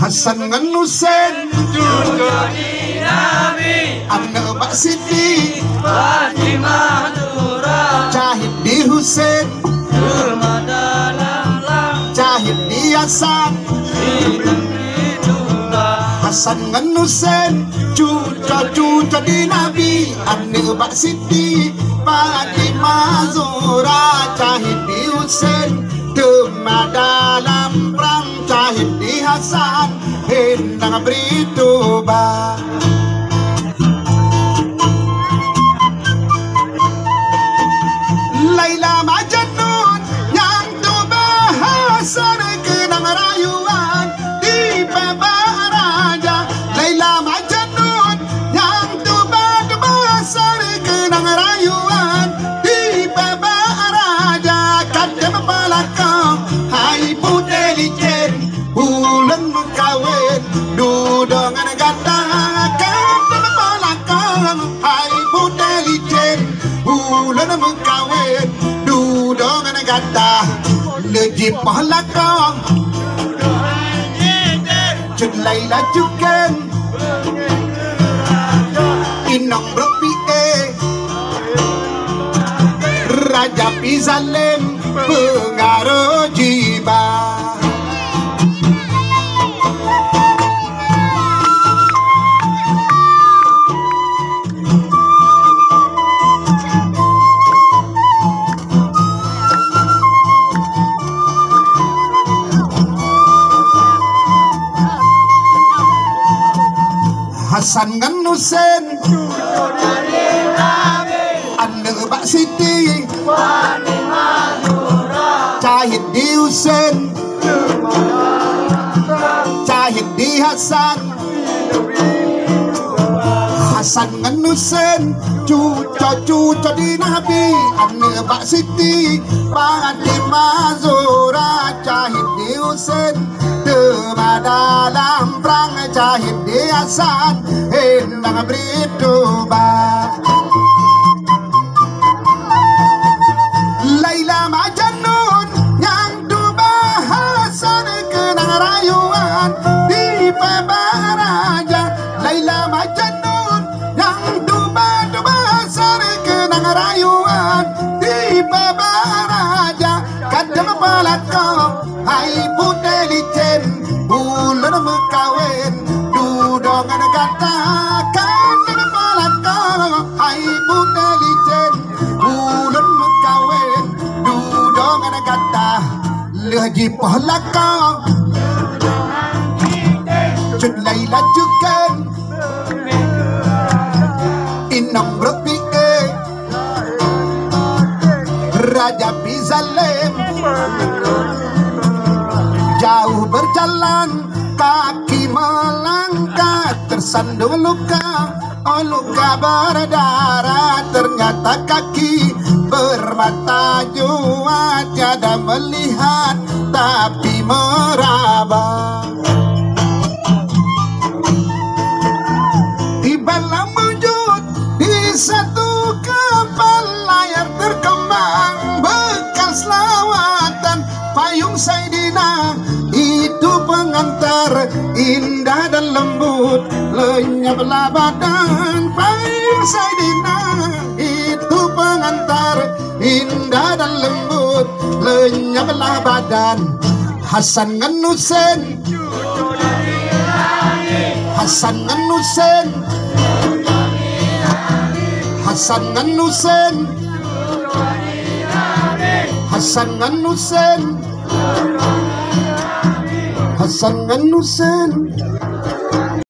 Hasan ngan Husein Jujuni Nabi Anak Mbak Siti Fatimah Nura Jahid di Husein Rumah dalam lang Jahid di Hasan Hidup Nura Hasan ngan Husein Cuca di Nabi Anak Mbak Siti Fatimah Zura Jahid di Husein Demah dalam perang Jahid di Hasan Hendang beritobat Laila Majnun yang tu bahasa kenang rayuan di Pebaraja Laila Majnun yang tu bahasa kenang rayuan di Pebaraja kadang pelakang hai putelicen bulan mengkawin dudongan gata kadang pelakang hai putelicen bulan mengkawin dudongan gata leji pelakang Jud Laila Juken Inong Bropi Raja Pizalem Pengaruh Jiba Hasan ngan Husein Anak Mbak Siti Fatimah Nura Jahid di Husein Jahid di Hasan Hasan ngan Husein Cuca di Nabi Anak Mbak Siti Fatimah Zura Jahid di Husein Demah dalam perang Jahid di Hasan Hendang beritobat Laila Majnun yang tu bahasa kenang rayuan di Pebaraja Laila Majnun yang tu bahasa kenang rayuan di Pebaraja kadang pelakang hai putelicen bulan mengkawin dudongan gata kadang pelakang hai putelicen bulan mengkawin dudongan gata leji pelakang Jud Laila Juken Inong Bropi Raja Pizalem Jauh berjalan kaki melangkah tersandung luka luka berdarah ternyata kaki bermata jua tiada melihat tapi meraba tibalah wujud di satu kapal layar terkembang bekas lawatan payung Saidina itu pengantar indah dan lembut lenyaplah badan payung Saidina itu pengantar indah dan lembut lenyaplah badan Hasan ngan Husein Hasan ngan Husein Hasan ngan Husein Hasan ngan Husein Hasan ngan Husein